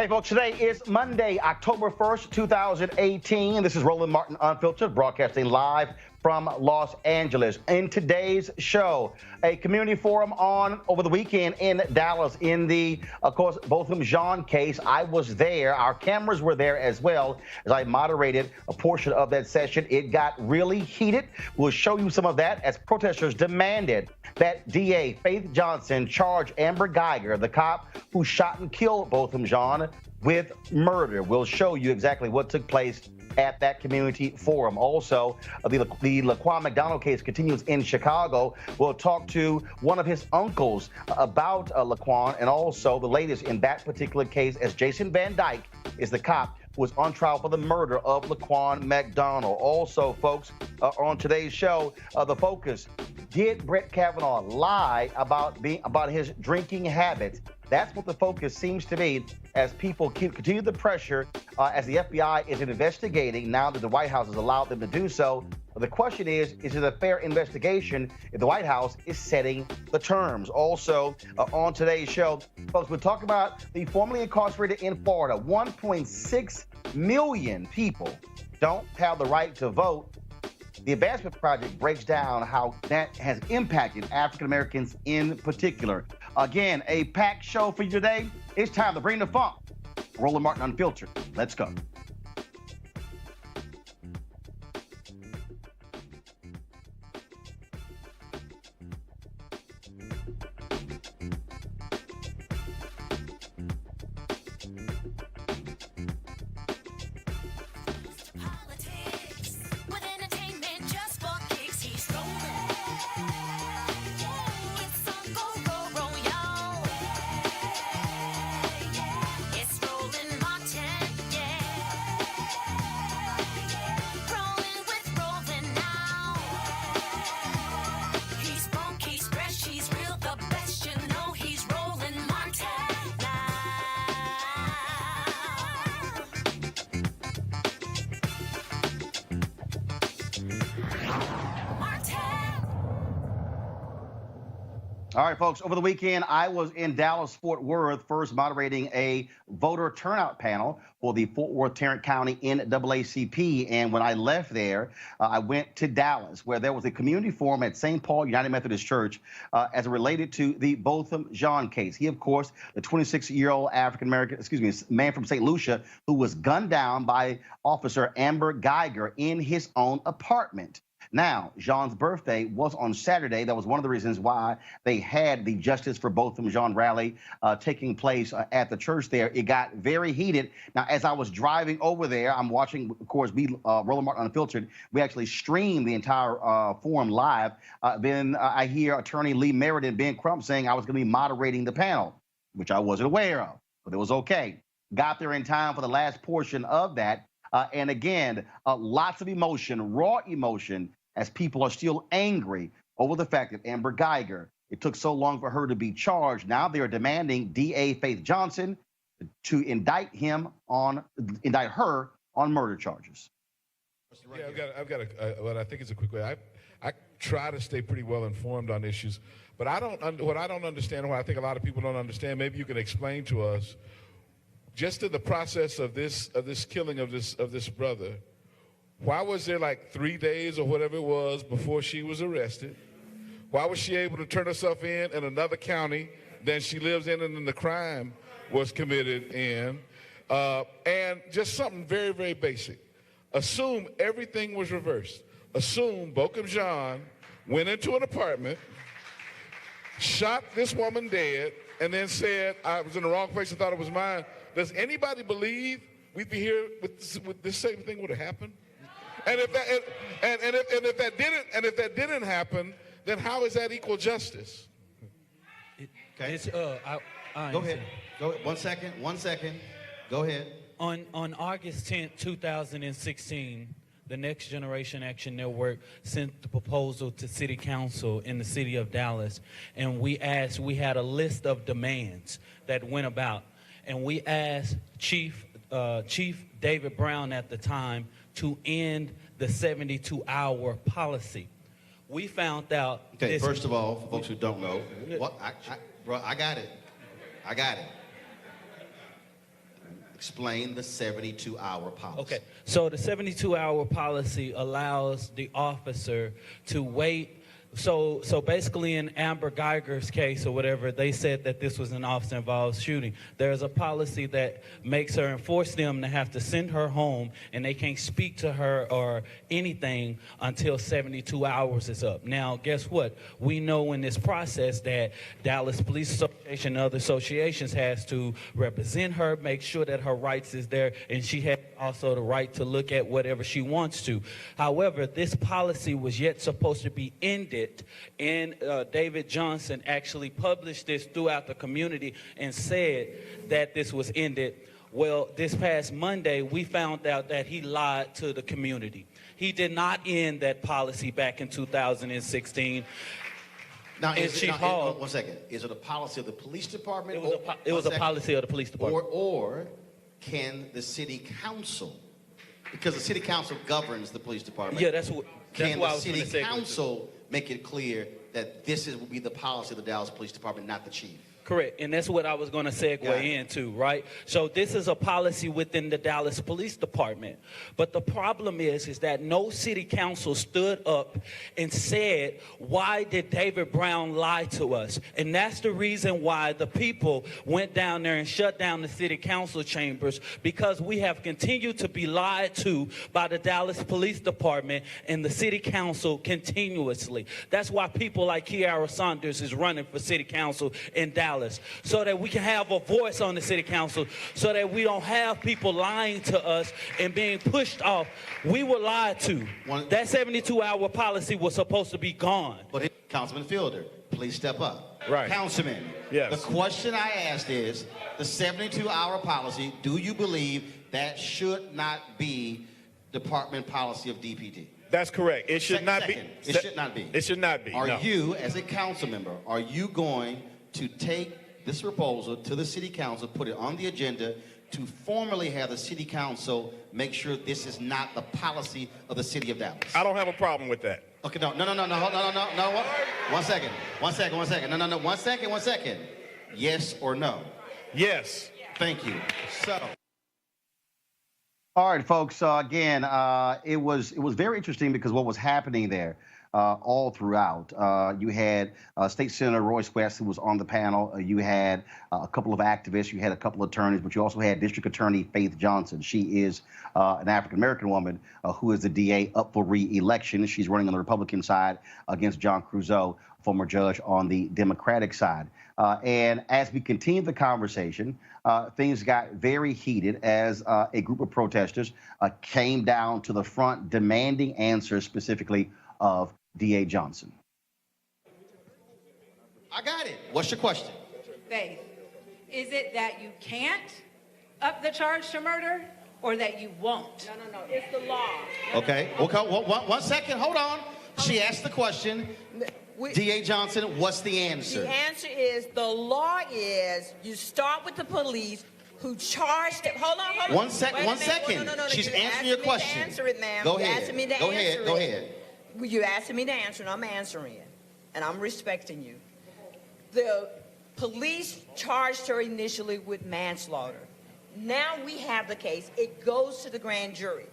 Hey, folks, today is Monday, October 1st, 2018. This is Roland Martin Unfiltered, broadcasting live from Los Angeles. In today's show, a community forum on over the weekend in Dallas in the, of course, Botham Jean case. I was there. Our cameras were there as well as I moderated a portion of that session. It got really heated. We'll show you some of that as protesters demanded that DA Faith Johnson charge Amber Geiger, the cop who shot and killed Botham Jean, with murder. We'll show you exactly what took place at that community forum. Also, the LaQuan McDonald case continues in Chicago. We'll talk to one of his uncles about LaQuan, and also the latest in that particular case, as Jason Van Dyke is the cop who was on trial for the murder of LaQuan McDonald. Also, folks, on today's show, the focus: did Brett Kavanaugh lie about his drinking habits? That's what the focus seems to be as people continue the pressure as the FBI is investigating now that the White House has allowed them to do so. The question is it a fair investigation if the White House is setting the terms? Also, on today's show, folks, we'll talk about the formerly incarcerated in Florida. 1.6 million people don't have the right to vote. The Advancement Project breaks down how that has impacted African Americans in particular. Again, a packed show for you today. It's time to bring the funk. Roland Martin Unfiltered. Let's go. All right, folks, over the weekend, I was in Dallas-Fort Worth, first moderating a voter turnout panel for the Fort Worth-Tarrant County NAACP. And when I left there, I went to Dallas, where there was a community forum at St. Paul United Methodist Church as it related to the Botham Jean case. He, of course, the 26-year-old man from St. Lucia who was gunned down by Officer Amber Geiger in his own apartment. Now, Jean's birthday was on Saturday. That was one of the reasons why they had the Justice for Botham Jean rally taking place at the church there. It got very heated. Now, as I was driving over there, I'm watching, of course, Roland Martin Unfiltered. We actually streamed the entire forum live. Then I hear Attorney Lee Merritt and Ben Crump saying I was going to be moderating the panel, which I wasn't aware of, but it was okay. Got there in time for the last portion of that. And again, lots of emotion, raw emotion, as people are still angry over the fact that Amber Geiger, it took so long for her to be charged. Now they are demanding DA Faith Johnson to indict her on murder charges. Yeah, I've got what I think is a quick way. I try to stay pretty well informed on issues, but what I don't understand, what I think a lot of people don't understand, maybe you can explain to us, just in the process of this killing of this brother. Why was there like 3 days or whatever it was before she was arrested? Why was she able to turn herself in another county than she lives in and then the crime was committed in? And just something very, very basic. Assume everything was reversed. Assume Botham Jean went into an apartment, shot this woman dead, and then said, I was in the wrong place and thought it was mine. Does anybody believe we'd be here with this same thing would have happened? And if that didn't happen, then how is that equal justice? Okay. Go ahead. 1 second. Go ahead. On August 10th, 2016, the Next Generation Action Network sent the proposal to City Council in the city of Dallas, and we had a list of demands that went about, and we asked Chief David Brown at the time to end the 72-hour policy. We found out. Okay, first of all, for folks who don't know, bro, I got it. Explain the 72-hour policy. Okay, so the 72-hour policy allows the officer to wait. So basically in Amber Geiger's case or whatever, they said that this was an officer-involved shooting. There's a policy that makes her and force them to have to send her home, and they can't speak to her or anything until 72 hours is up. Now, guess what? We know in this process that Dallas Police Association and other associations has to represent her, make sure that her rights is there, and she has also the right to look at whatever she wants to. However, this policy was yet supposed to be ended, and David Johnson actually published this throughout the community and said that this was ended. Well, this past Monday, we found out that he lied to the community. He did not end that policy back in 2016. Now, one second. Is it a policy of the police department? It was a policy of the police department. Or can the city council, because the city council governs the police department. Yeah, that's what I was Can the city council make it clear that will be the policy of the Dallas Police Department, not the chief? Correct, and that's what I was going to segue into, right? So this is a policy within the Dallas Police Department. But the problem is that no city council stood up and said, why did David Brown lie to us? And that's the reason why the people went down there and shut down the city council chambers, because we have continued to be lied to by the Dallas Police Department and the city council continuously. That's why people like Kiara Saunders is running for city council in Dallas, so that we can have a voice on the city council, so that we don't have people lying to us and being pushed off. We were lied to. That 72-hour policy was supposed to be gone. But Councilman Fielder, please step up. Right. Councilman, yes. The question I asked is, the 72-hour policy, do you believe that should not be department policy of DPD? That's correct. It should not be. It should not be. It should not be. Are you, as a council member, are you going to take this proposal to the city council, put it on the agenda to formally have the city council make sure this is not the policy of the city of Dallas? I don't have a problem with that. Okay, no. One second. No. One second. Yes or no? Yes. Thank you. So. All right, folks. Again, it was very interesting because what was happening there all throughout. You had State Senator Royce West, who was on the panel. You had a couple of activists. You had a couple of attorneys, but you also had District Attorney Faith Johnson. She is an African-American woman who is the DA up for re-election. She's running on the Republican side against John Creuzot, former judge on the Democratic side. And as we continued the conversation, things got very heated as a group of protesters came down to the front demanding answers specifically of DA Johnson. I got it. What's your question? Faith, is it that you can't up the charge to murder or that you won't? No. It's the law. Okay. One second. Hold on. She asked the question. DA Johnson, what's the answer? The answer is the law is you start with the police who charged them. Hold on. One second. No. She's answering your question. Answer it, ma'am. Go ahead. You asked me to Go answer ahead. You asked me to answer, and I'm answering it. And I'm respecting you. The police charged her initially with manslaughter. Now we have the case. It goes to the grand jury.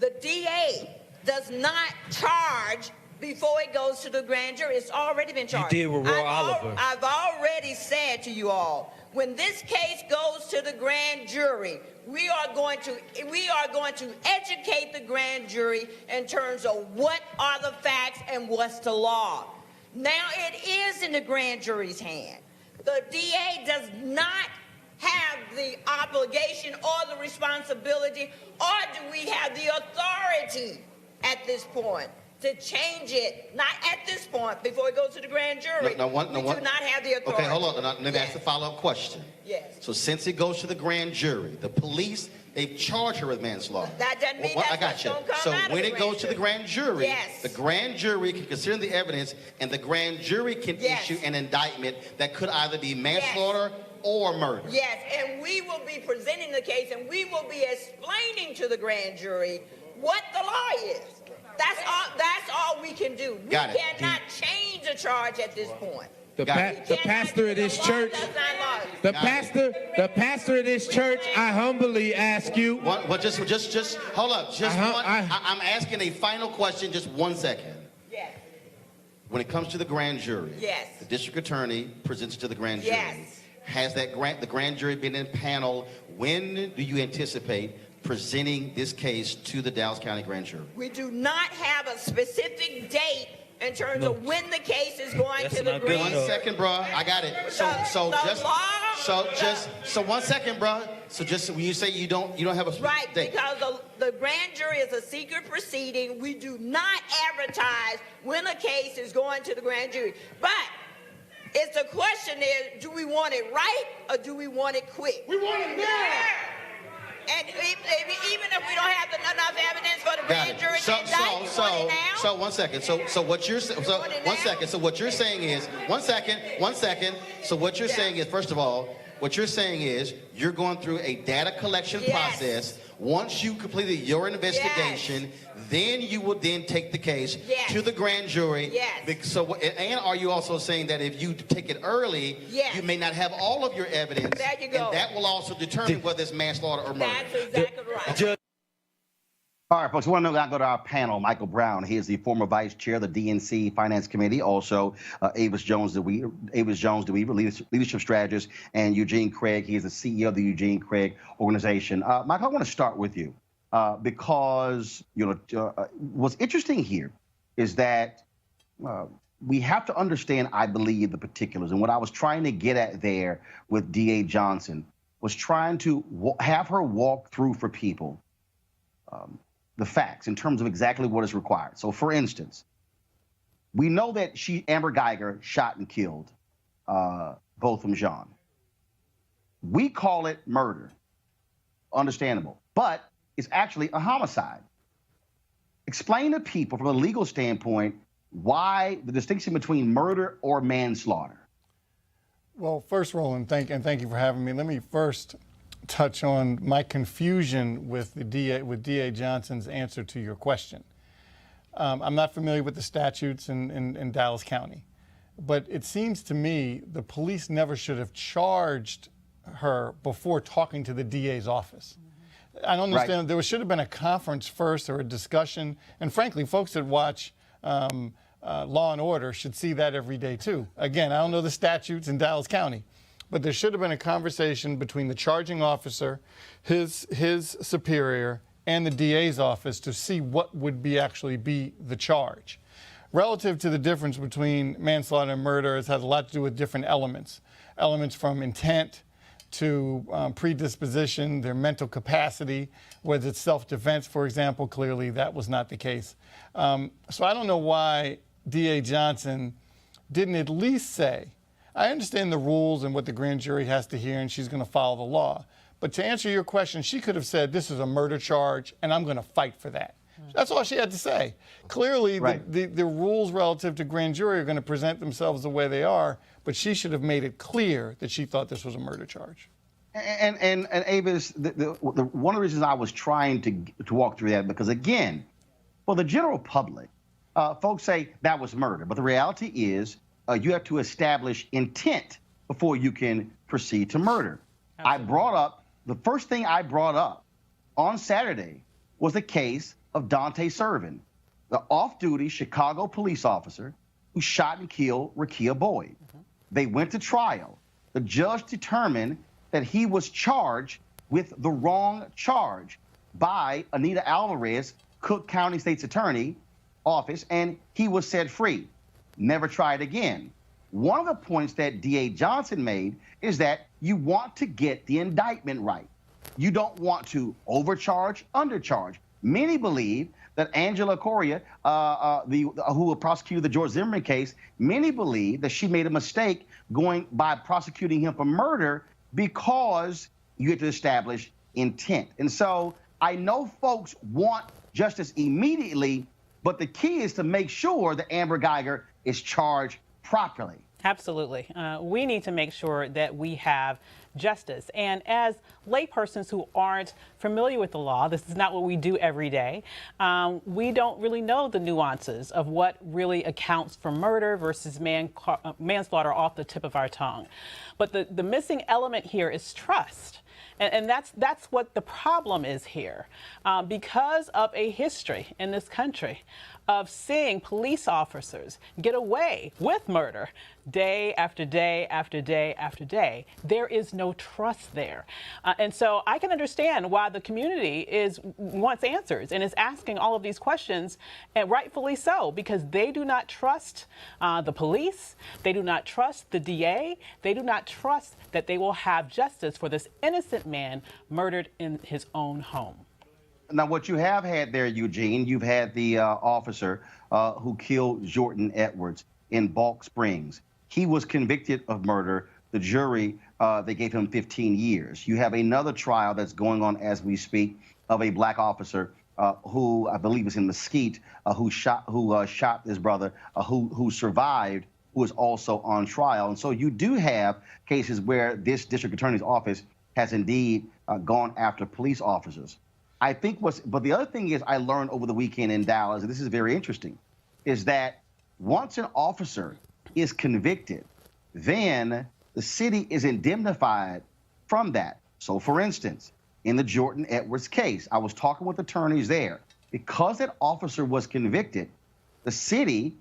The DA does not charge before it goes to the grand jury. It's already been charged. You did with Roy Oliver. I've already said to you all, when this case goes to the grand jury, we are going to educate the grand jury in terms of what are the facts and what's the law. Now it is in the grand jury's hand. The DA does not have the obligation or the responsibility, or do we have the authority at this point to change it? Not at this point, before it goes to the grand jury. We do not have the authority. Okay, hold on. Let me ask a follow-up question. Yes. So since it goes to the grand jury, the police, they've charged her with manslaughter. That doesn't mean that's what's going to come So out of when the it grand goes to the jury. grand jury, Yes. the grand jury can consider the evidence, and the grand jury can Yes. issue an indictment that could either be manslaughter or murder. Yes, and we will be presenting the case, and we will be explaining to the grand jury what the law is. That's all we can do. We Got it. cannot change a charge at this point. The pastor of this church. The pastor of this church. I humbly ask you. Well, just hold up. I'm asking a final question. Just 1 second. Yes. When it comes to the grand jury, Yes. the district attorney presents it to the grand jury. Yes. Has the grand jury been in panel? When do you anticipate presenting this case to the Dallas County grand jury? We do not have a specific date in terms of when the case is going to the grand jury. 1 second, bro. I got it. So 1 second, bro. So just when you say you don't have a specific date. Because the grand jury is a secret proceeding. We do not advertise when a case is going to the grand jury. But the question is, do we want it right or do we want it quick? We want it now. And even if we don't have enough evidence for the grand jury to indict, you want it now? So 1 second. So what you're saying? So 1 second. So what you're saying is 1 second. 1 second. So what you're saying is, first of all, what you're saying is you're going through a data collection process. Once you completed your investigation, then you will then take the case to the grand jury. Yes. So, and are you also saying that if you take it early, you may not have all of your evidence? There you go. And that will also determine whether it's manslaughter or murder. That's exactly right. All right, folks, we want to go to our panel. Michael Brown, he is the former vice chair of the DNC Finance Committee. Also, Avis Jones-DeWeaver, leadership strategist, and Eugene Craig. He is the CEO of the Eugene Craig organization. Michael, I want to start with you because what's interesting here is that we have to understand, I believe, the particulars. And what I was trying to get at there with D.A. Johnson was trying to have her walk through for people the facts in terms of exactly what is required. So, for instance, we know that Amber Geiger, shot and killed Botham Jean. We call it murder. Understandable. But it's actually a homicide. Explain to people from a legal standpoint why the distinction between murder or manslaughter. Well, first, Roland, thank you for having me. Let me first touch on my confusion with D.A. Johnson's answer to your question. I'm not familiar with the statutes in Dallas County, but it seems to me the police never should have charged her before talking to the DA's office. I don't understand. Right. There should have been a conference first or a discussion, and frankly, folks that watch Law and Order should see that every day too. Again, I don't know the statutes in Dallas County, but there should have been a conversation between the charging officer, his superior, and the DA's office to see what would actually be the charge. Relative to the difference between manslaughter and murder, it has a lot to do with different elements. Elements from intent to predisposition, their mental capacity, whether it's self-defense, for example. Clearly, that was not the case. So I don't know why D.A. Johnson didn't at least say, I understand the rules and what the grand jury has to hear, and she's going to follow the law. But to answer your question, she could have said, this is a murder charge, and I'm going to fight for that. That's all she had to say. Clearly, the rules relative to grand jury are going to present themselves the way they are, but she should have made it clear that she thought this was a murder charge. And Avis, one of the reasons I was trying to walk through that, because again, for the general public, folks say that was murder, but the reality is you have to establish intent before you can proceed to murder. Absolutely. The first thing I brought up on Saturday was the case of Dante Servin, the off-duty Chicago police officer who shot and killed Rakia Boyd. They went to trial. The judge determined that he was charged with the wrong charge by Anita Alvarez, Cook County State's Attorney Office, and he was set free. Never tried again. One of the points that D.A. Johnson made is that you want to get the indictment right. You don't want to overcharge, undercharge. Many believe that Angela Correa, who prosecuted the George Zimmerman case, many believe that she made a mistake by prosecuting him for murder because you have to establish intent. And so I know folks want justice immediately, but the key is to make sure that Amber Geiger is charged properly. Absolutely. We need to make sure that we have justice. And as laypersons who aren't familiar with the law, this is not what we do every day, we don't really know the nuances of what really accounts for murder versus manslaughter off the tip of our tongue. But the missing element here is trust. And that's what the problem is here. Because of a history in this country of seeing police officers get away with murder day after day after day after day, there is no trust there. And so I can understand why the community wants answers and is asking all of these questions, and rightfully so, because they do not trust the police, they do not trust the DA, they do not trust that they will have justice for this innocent man murdered in his own home. Now, what you have had there, Eugene, you've had the officer who killed Jordan Edwards in Balk Springs. He was convicted of murder. The jury, they gave him 15 years. You have another trial that's going on as we speak of a black officer who I believe is in Mesquite, who shot his brother, who survived, who is also on trial. And so you do have cases where this district attorney's office has indeed gone after police officers. I think but the other thing is I learned over the weekend in Dallas, and this is very interesting, is that once an officer is convicted, then the city is indemnified from that. So for instance, in the Jordan Edwards case, I was talking with attorneys there. Because that officer was convicted, the city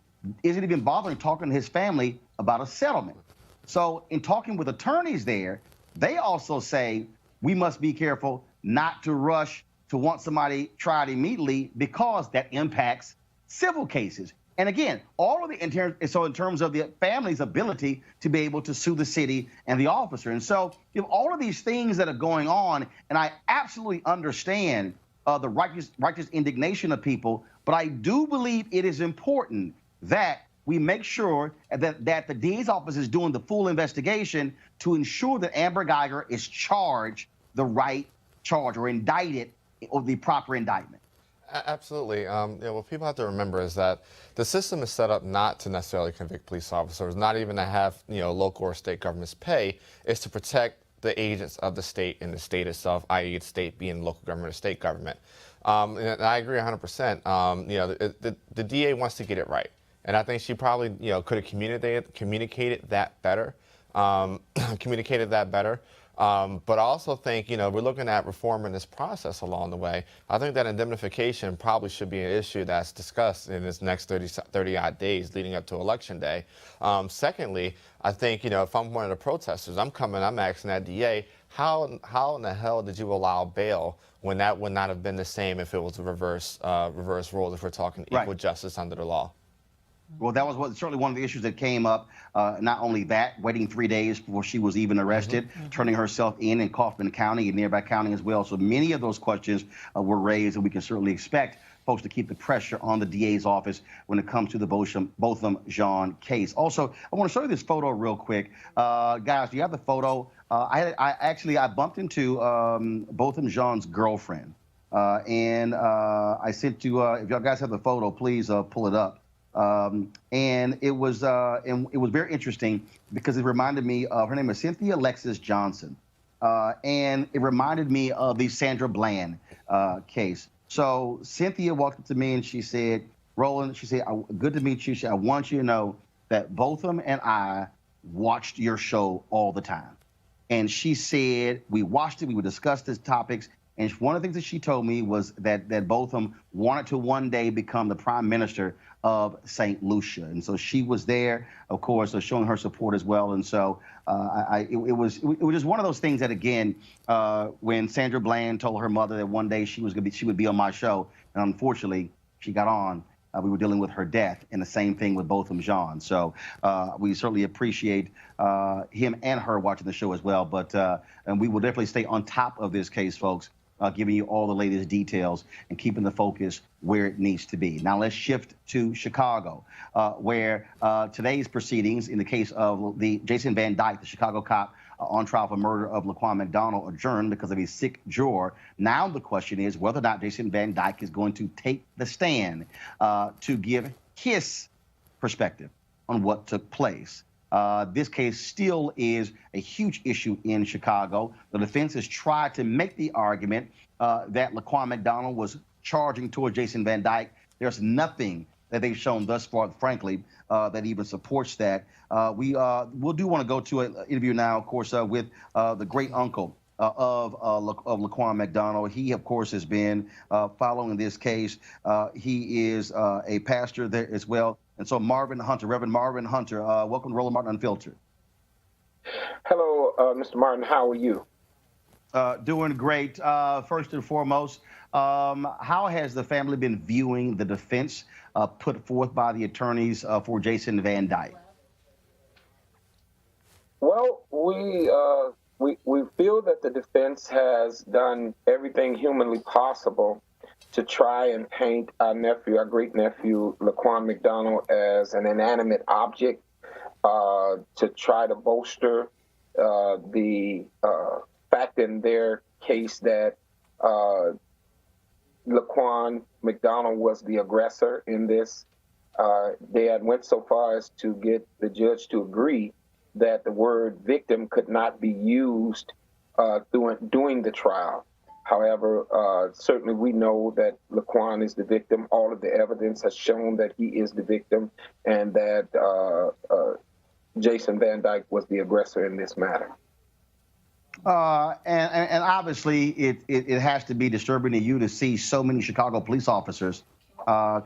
isn't even bothering talking to his family about a settlement. So in talking with attorneys there, they also say we must be careful not to rush to want somebody tried immediately because that impacts civil cases. And again, all of in terms of the family's ability to be able to sue the city and the officer. And so you have all of these things that are going on, and I absolutely understand the righteous indignation of people, but I do believe it is important that we make sure that the DA's office is doing the full investigation to ensure that Amber Geiger is charged the right charge or indicted or the proper indictment. Absolutely. What people have to remember is that the system is set up not to necessarily convict police officers, not even to have local or state governments pay. It's to protect the agents of the state and the state itself, i.e. the state being local government or state government. And I agree 100%. The DA wants to get it right. And I think she probably could have communicated that better. But I also think, we're looking at reforming this process along the way. I think that indemnification probably should be an issue that's discussed in this next 30-odd days leading up to Election Day. Secondly, I think, if I'm one of the protesters, I'm asking that DA, how in the hell did you allow bail when that would not have been the same if it was a reverse role, if we're talking equal justice under the law? Well, that was certainly one of the issues that came up. Not only that, waiting 3 days before she was even arrested, turning herself in Kaufman County and nearby county as well. So many of those questions were raised, and we can certainly expect folks to keep the pressure on the DA's office when it comes to the Botham Jean case. Also, I want to show you this photo real quick. Guys, do you have the photo? I bumped into Botham Jean's girlfriend, and I sent you, if y'all guys have the photo, please pull it up. And it was very interesting because it reminded me of, her name is Cynthia Alexis Johnson. And it reminded me of the Sandra Bland case. So Cynthia walked up to me and she said, Roland, she said, good to meet you. She said, I want you to know that Botham and I watched your show all the time. And she said, we watched it, we would discuss these topics. And one of the things that she told me was that Botham wanted to one day become the prime minister of St. Lucia. And so she was there, of course, showing her support as well. And so it was just one of those things that, again, when Sandra Bland told her mother that one day she would be on my show, and unfortunately she got on, we were dealing with her death, and the same thing with Botham Jean. So we certainly appreciate him and her watching the show as well. But and we will definitely stay on top of this case, folks, giving you all the latest details and keeping the focus where it needs to be. Now let's shift to Chicago, where today's proceedings in the case of the Jason Van Dyke, the Chicago cop on trial for murder of LaQuan McDonald, adjourned because of a sick juror. Now the question is whether or not Jason Van Dyke is going to take the stand to give his perspective on what took place. This case still is a huge issue in Chicago. The defense has tried to make the argument that LaQuan McDonald was charging towards Jason Van Dyke. There's nothing that they've shown thus far, frankly, that even supports that. We'll do want to go to an interview now, of course, with the great uncle of LaQuan McDonald. He, of course, has been following this case. He is a pastor there as well. And so Marvin Hunter, Reverend Marvin Hunter, welcome to Roland Martin Unfiltered. Hello, Mr. Martin. How are you? Doing great. First and foremost, how has the family been viewing the defense put forth by the attorneys for Jason Van Dyke? Well, we feel that the defense has done everything humanly possible to try and paint our nephew, our great-nephew, LaQuan McDonald, as an inanimate object, to try to bolster the fact in their case that LaQuan McDonald was the aggressor in this. They had went so far as to get the judge to agree that the word victim could not be used during the trial. However, certainly we know that LaQuan is the victim. All of the evidence has shown that he is the victim and that Jason Van Dyke was the aggressor in this matter. And obviously it has to be disturbing to you to see so many Chicago police officers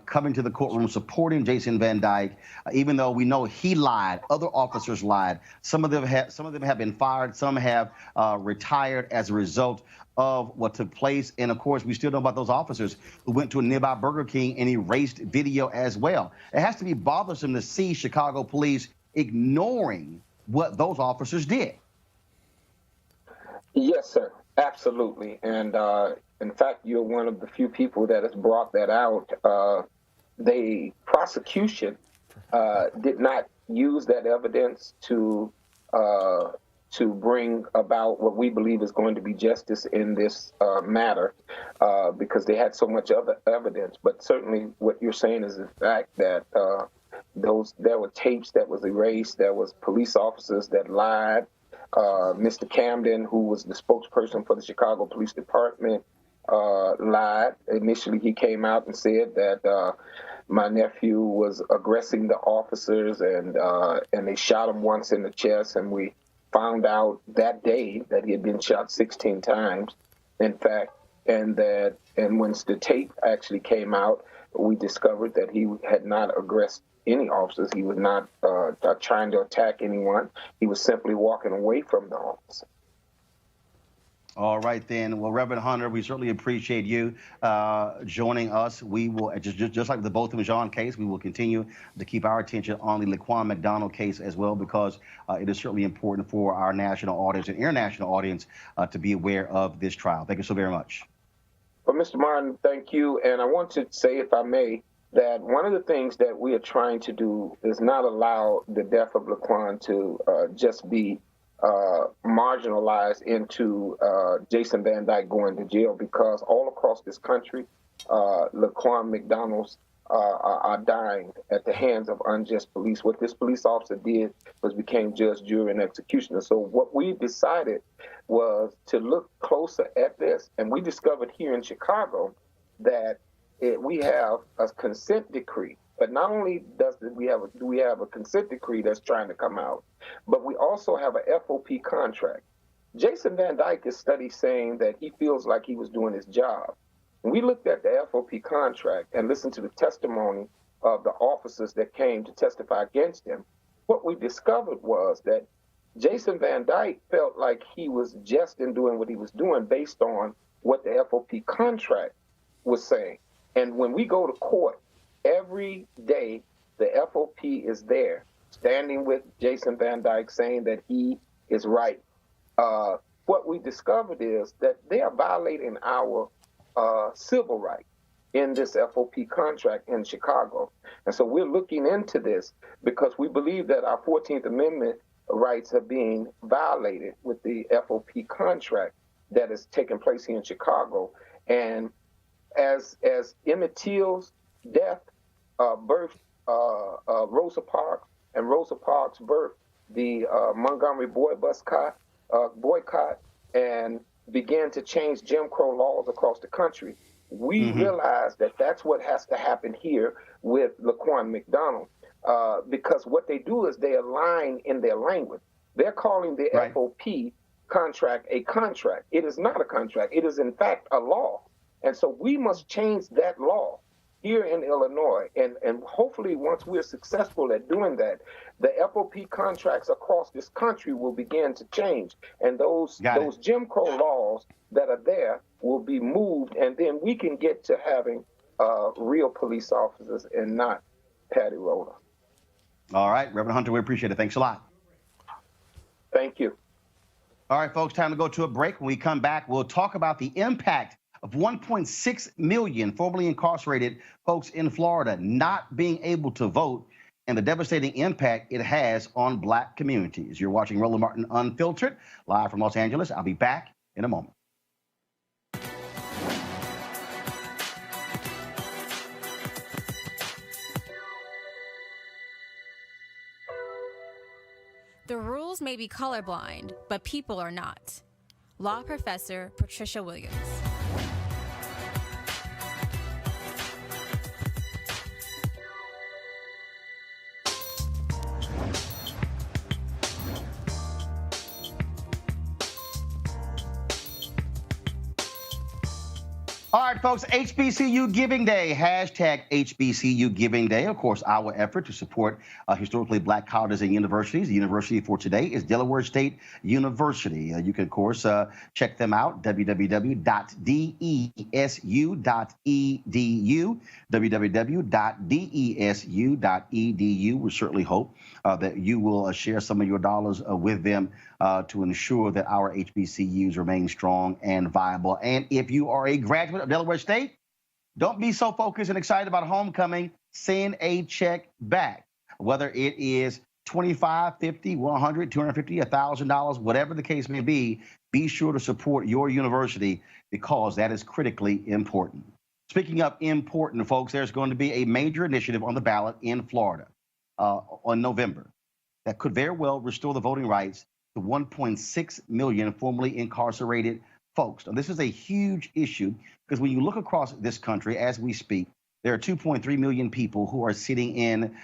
coming to the courtroom supporting Jason Van Dyke, even though we know he lied. Other officers lied. Some of them have been fired. Some have retired as a result of what took place. And of course, we still know about those officers who went to a nearby Burger King and erased video as well. It has to be bothersome to see Chicago police ignoring what those officers did. Yes, sir. Absolutely. And in fact, you're one of the few people that has brought that out. The prosecution did not use that evidence to bring about what we believe is going to be justice in this matter, because they had so much other evidence. But certainly what you're saying is the fact that there were tapes that was erased, there was police officers that lied. Mr. Camden, who was the spokesperson for the Chicago Police Department, lied. Initially, he came out and said that my nephew was aggressing the officers and they shot him once in the chest, and we found out that day that he had been shot 16 times, in fact, and when the tape actually came out, we discovered that he had not aggressed any officers. He was not trying to attack anyone. He was simply walking away from the officer. All right, then. Well, Reverend Hunter, we certainly appreciate you joining us. We will, just like the Botham Jean case, we will continue to keep our attention on the LaQuan McDonald case as well, because it is certainly important for our national audience and international audience to be aware of this trial. Thank you so very much. Well, Mr. Martin, thank you. And I want to say, if I may, that one of the things that we are trying to do is not allow the death of LaQuan to just be marginalized into Jason Van Dyke going to jail, because all across this country, LaQuan McDonald's are dying at the hands of unjust police. What this police officer did was became judge, jury, and executioner. So what we decided was to look closer at this, and we discovered here in Chicago that we have a consent decree. But not only do we have a consent decree that's trying to come out, but we also have a FOP contract. Jason Van Dyke is studied saying that he feels like he was doing his job. When we looked at the FOP contract and listened to the testimony of the officers that came to testify against him, what we discovered was that Jason Van Dyke felt like he was just in doing what he was doing based on what the FOP contract was saying. And when we go to court, every day the FOP is there, standing with Jason Van Dyke, saying that he is right. What we discovered is that they are violating our civil right in this FOP contract in Chicago. And so we're looking into this because we believe that our 14th Amendment rights are being violated with the FOP contract that is taking place here in Chicago. And as Emmett Till's death birthed Rosa Parks, and Rosa Parks birthed the Montgomery boycott, and began to change Jim Crow laws across the country, we realized that that's what has to happen here with LaQuan McDonald, because what they do is they align in their language. They're calling the FOP contract a contract. It is not a contract. It is, in fact, a law. And so we must change that law here in Illinois. And hopefully once we're successful at doing that, the FOP contracts across this country will begin to change. And those Jim Crow laws that are there will be moved, and then we can get to having real police officers and not Patty Roller. All right, Reverend Hunter, we appreciate it. Thanks a lot. Thank you. All right, folks, time to go to a break. When we come back, we'll talk about the impact of 1.6 million formerly incarcerated folks in Florida not being able to vote and the devastating impact it has on Black communities. You're watching Roland Martin Unfiltered, live from Los Angeles. I'll be back in a moment. The rules may be colorblind, but people are not. Law professor Patricia Williams. All right, folks, HBCU Giving Day, hashtag HBCU Giving Day. Of course, our effort to support historically Black colleges and universities. The university for today is Delaware State University. You can, of course, check them out, www.desu.edu, www.desu.edu. We certainly hope that you will share some of your dollars with them to ensure that our HBCUs remain strong and viable. And if you are a graduate of Delaware State, don't be so focused and excited about homecoming. Send a check back, whether it is $25, $50, $100, $250, $1,000, whatever the case may be. Be sure to support your university because that is critically important. Speaking of important, folks, there's going to be a major initiative on the ballot in Florida on November that could very well restore the voting rights to 1.6 million formerly incarcerated folks. Now, this is a huge issue because when you look across this country as we speak, there are 2.3 million people who are sitting in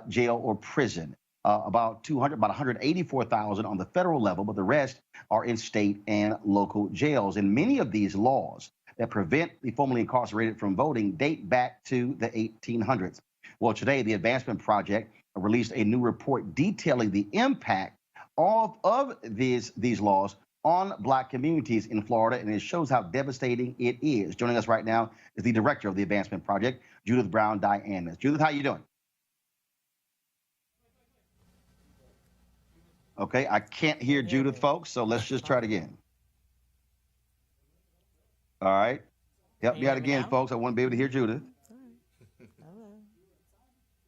jail or prison, about 184,000 on the federal level, but the rest are in state and local jails. And many of these laws that prevent the formerly incarcerated from voting date back to the 1800s. Well, today, the Advancement Project released a new report detailing the impact of these laws on Black communities in Florida, and it shows how devastating it is. Joining us right now is the director of the Advancement Project, Judith Brown Dianis. Judith, how you doing? Okay, I can't hear Judith, folks, so let's just try it again. All right. Help me out again, folks. I want to be able to hear Judith.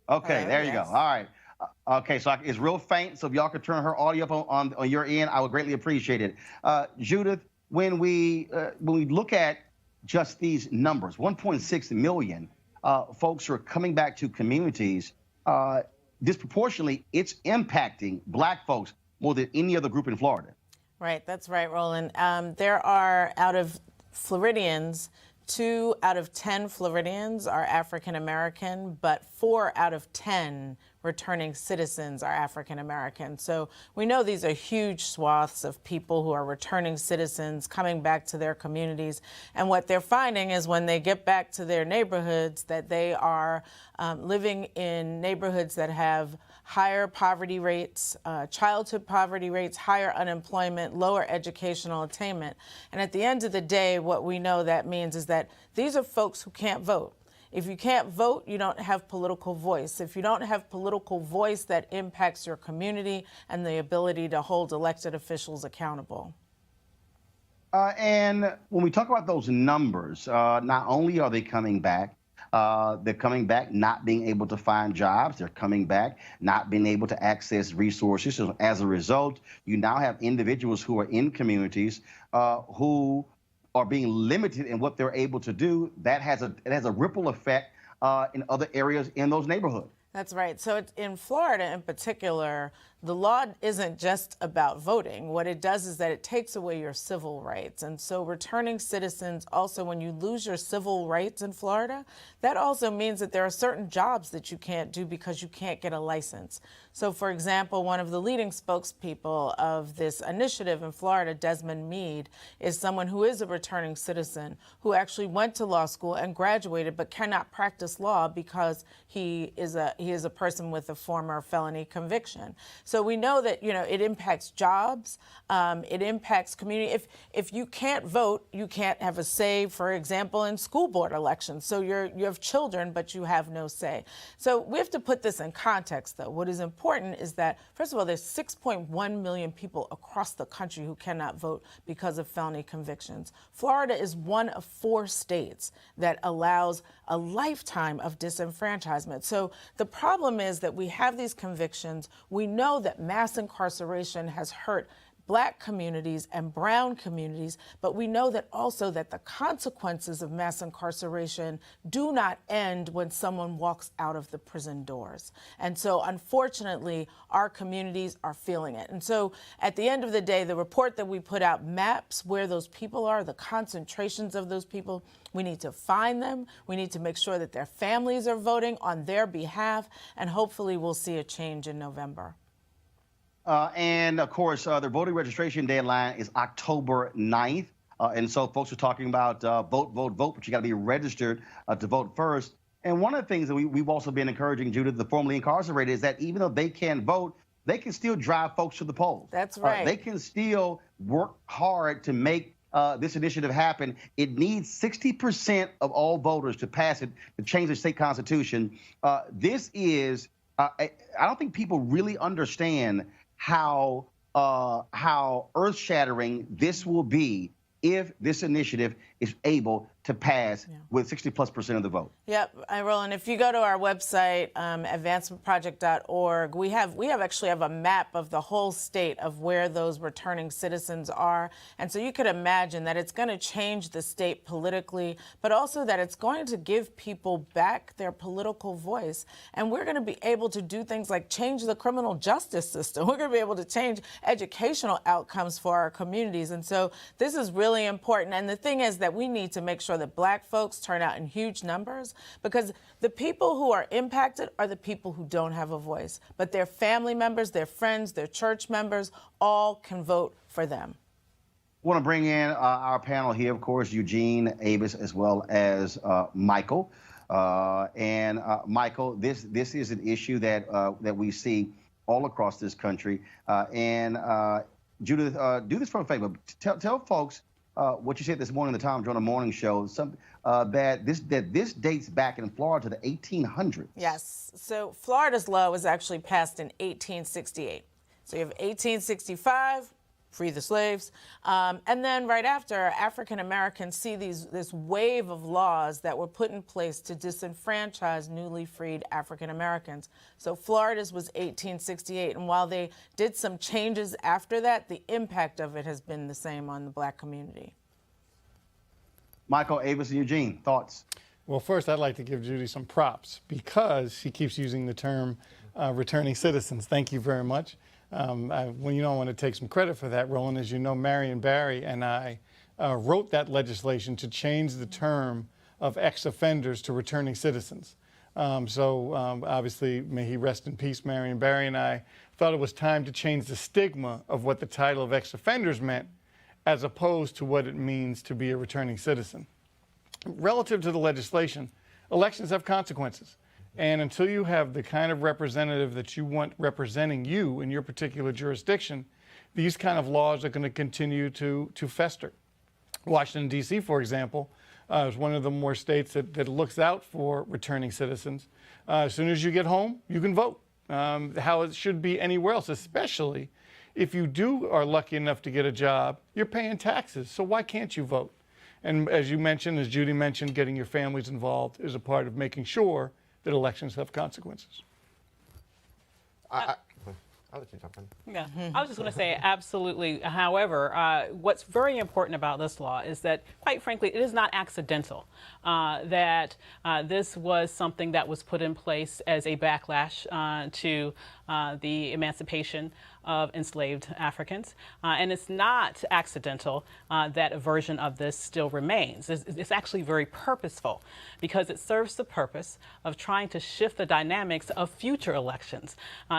Okay, there you go. All right. Okay, so it's real faint, so if y'all could turn her audio up on your end, I would greatly appreciate it. Judith, when we look at just these numbers, 1.6 million folks who are coming back to communities, disproportionately, it's impacting Black folks more than any other group in Florida. Right, that's right, Roland. There are, out of Floridians, 2 out of 10 Floridians are African American, but 4 out of 10 returning citizens are African American. So we know these are huge swaths of people who are returning citizens coming back to their communities. And what they're finding is when they get back to their neighborhoods that they are living in neighborhoods that have higher poverty rates, childhood poverty rates, higher unemployment, lower educational attainment. And at the end of the day, what we know that means is that these are folks who can't vote. If you can't vote, you don't have political voice. If you don't have political voice, that impacts your community and the ability to hold elected officials accountable. And when we talk about those numbers, not only are they coming back, they're coming back not being able to find jobs. They're coming back not being able to access resources. So as a result, you now have individuals who are in communities who are being limited in what they're able to do. That has a ripple effect in other areas in those neighborhoods. That's right. So in Florida in particular, the law isn't just about voting. What it does is that it takes away your civil rights. And so returning citizens also, when you lose your civil rights in Florida, that also means that there are certain jobs that you can't do because you can't get a license. So, for example, one of the leading spokespeople of this initiative in Florida, Desmond Meade, is someone who is a returning citizen who actually went to law school and graduated but cannot practice law because he is a person with a former felony conviction. So we know that, you know, it impacts jobs, it impacts community. If you can't vote, you can't have a say, for example, in school board elections. So you have children, but you have no say. So we have to put this in context, though. What is important is that, first of all, there's 6.1 million people across the country who cannot vote because of felony convictions. Florida is one of 4 states that allows a lifetime of disenfranchisement. So the problem is that we have these convictions. We know that mass incarceration has hurt Black communities and brown communities, but we know that also that the consequences of mass incarceration do not end when someone walks out of the prison doors. And so unfortunately, our communities are feeling it. And so at the end of the day, the report that we put out maps where those people are, the concentrations of those people. We need to find them. We need to make sure that their families are voting on their behalf, and hopefully we'll see a change in November. And of course, the voting registration deadline is October 9th. And so folks are talking about vote, vote, vote, but you got to be registered to vote first. And one of the things that we've also been encouraging, Judith, the formerly incarcerated, is that even though they can't vote, they can still drive folks to the polls. That's right. They can still work hard to make this initiative happen. It needs 60% of all voters to pass it, to change the state constitution. This is, I don't think people really understand how earth-shattering this will be if this initiative is able to pass with 60+% of the vote. Yep, Roland, if you go to our website, advancementproject.org, we actually have a map of the whole state of where those returning citizens are. And so you could imagine that it's going to change the state politically, but also that it's going to give people back their political voice. And we're going to be able to do things like change the criminal justice system. We're going to be able to change educational outcomes for our communities. And so this is really important. And the thing is that we need to make sure that Black folks turn out in huge numbers, because the people who are impacted are the people who don't have a voice. But their family members, their friends, their church members, all can vote for them. I want to bring in our panel here, of course, Eugene, Avis, as well as Michael. Michael, this is an issue that we see all across this country. Judith, do this for a favor. Tell folks what you said this morning in the Tom Joyner Morning Show, that this dates back in Florida to the 1800s. Yes. So Florida's law was actually passed in 1868. So you have 1865, free the slaves. And then right after, African Americans see this wave of laws that were put in place to disenfranchise newly freed African Americans. So Florida's was 1868. And while they did some changes after that, the impact of it has been the same on the Black community. Michael, Avis, and Eugene, thoughts? Well, first, I'd like to give Judy some props because she keeps using the term returning citizens. Thank you very much. I want to take some credit for that, Roland. As you know, Marion Barry and I wrote that legislation to change the term of ex-offenders to returning citizens. Obviously, may he rest in peace, Marion Barry and I thought it was time to change the stigma of what the title of ex-offenders meant as opposed to what it means to be a returning citizen. Relative to the legislation, elections have consequences. And until you have the kind of representative that you want representing you in your particular jurisdiction, these kind of laws are going to continue to fester. Washington, D.C., for example, is one of the more states that looks out for returning citizens. As soon as you get home, you can vote, how it should be anywhere else, especially if you are lucky enough to get a job, you're paying taxes. So why can't you vote? And as you mentioned, as Judy mentioned, getting your families involved is a part of making sure that elections have consequences. I'll let you jump in. Yeah, I was just going to say absolutely. However, what's very important about this law is that, quite frankly, it is not accidental. That this was something that was put in place as a backlash to the emancipation of enslaved Africans. And it's not accidental that a version of this still remains. It's actually very purposeful because it serves the purpose of trying to shift the dynamics of future elections.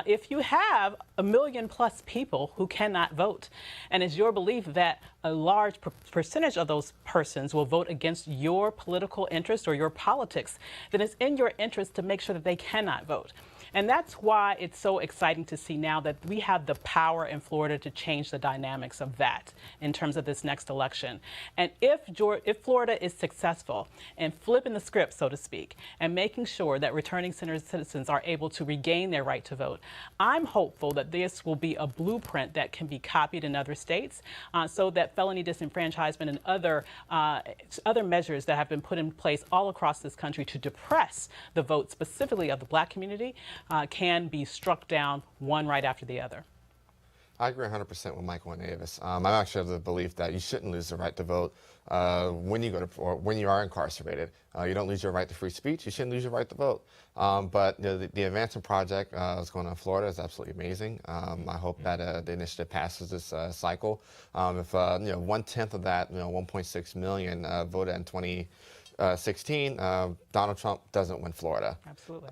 If you have 1 million plus people who cannot vote, and it's your belief that a large percentage of those persons will vote against your political interest or your politics, then it's in your interest to make sure that they cannot vote. And that's why it's so exciting to see now that we have the power in Florida to change the dynamics of that in terms of this next election. And if Florida is successful in flipping the script, so to speak, and making sure that returning citizens are able to regain their right to vote, I'm hopeful that this will be a blueprint that can be copied in other states so that felony disenfranchisement and other measures that have been put in place all across this country to depress the vote specifically of the Black community can be struck down one right after the other. I agree 100% with Michael and Avis. I'm actually of the belief that you shouldn't lose the right to vote when you go to, or when you are incarcerated. You don't lose your right to free speech. You shouldn't lose your right to vote. But you know, the Advancement Project that's going on in Florida is absolutely amazing. I hope that the initiative passes this cycle. If 1/10 of that, 1.6 million voted in 2016, Donald Trump doesn't win Florida. Absolutely.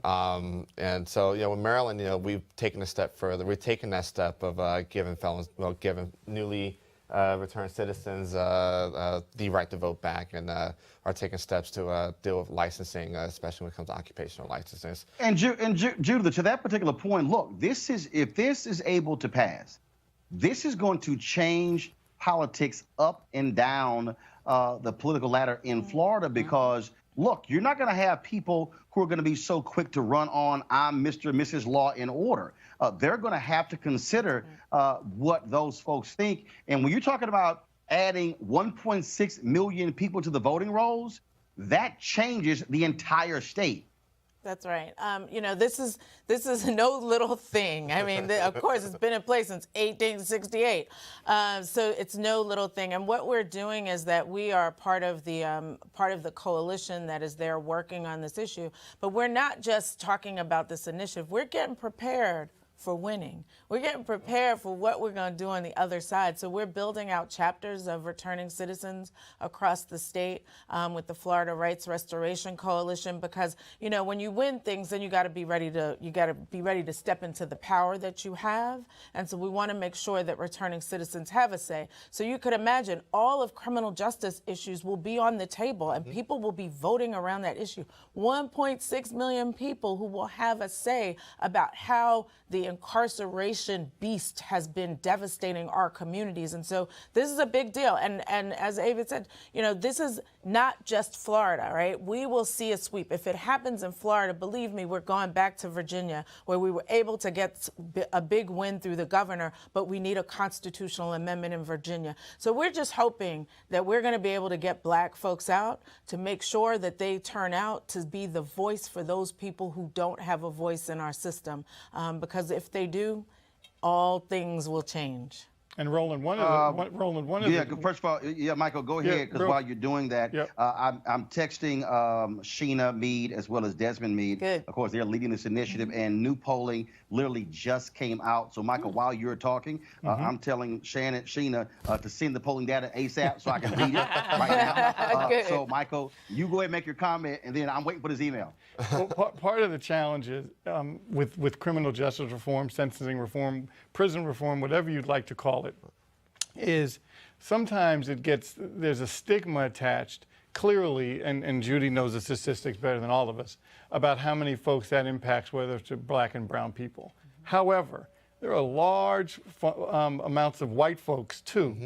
And so, in Maryland, we've taken a step further. We've taken that step of giving giving newly returned citizens the right to vote back, and are taking steps to deal with licensing, especially when it comes to occupational licenses. And Judith, to that particular point, look, if this is able to pass, this is going to change politics up and down the political ladder in Florida, because look, you're not going to have people who are going to be so quick to run on I'm Mr. and Mrs. Law and Order. They're going to have to consider what those folks think. And when you're talking about adding 1.6 million people to the voting rolls, that changes the entire state. That's right. This is no little thing. I mean, of course, it's been in place since 1868. So it's no little thing. And what we're doing is that we are part of the coalition that is there working on this issue. But we're not just talking about this initiative. We're getting prepared for winning. We're getting prepared for what we're going to do on the other side. So we're building out chapters of returning citizens across the state with the Florida Rights Restoration Coalition, because when you win things, then you got to be ready to step into the power that you have. And so we want to make sure that returning citizens have a say. So you could imagine all of criminal justice issues will be on the table, and people will be voting around that issue. 1.6 million people who will have a say about how the incarceration beast has been devastating our communities. And so this is a big deal. And as Avid said, this is not just Florida, right? We will see a sweep. If it happens in Florida, believe me, we're going back to Virginia, where we were able to get a big win through the governor, but we need a constitutional amendment in Virginia. So we're just hoping that we're going to be able to get Black folks out to make sure that they turn out to be the voice for those people who don't have a voice in our system, because if they do, all things will change. And Roland, first of all, Michael, go ahead, because while you're doing that, I'm texting Sheena Mead as well as Desmond Mead. Good. Of course, they're leading this initiative, and new polling literally just came out. So, Michael, while you're talking, I'm telling Sheena to send the polling data ASAP so I can read it right now. So, Michael, you go ahead and make your comment, and then I'm waiting for this email. Well, part of the challenge is with criminal justice reform, sentencing reform, prison reform, whatever you'd like to call it, is sometimes there's a stigma attached, clearly, and Judy knows the statistics better than all of us, about how many folks that impacts, whether it's Black and brown people. However, there are large amounts of white folks too.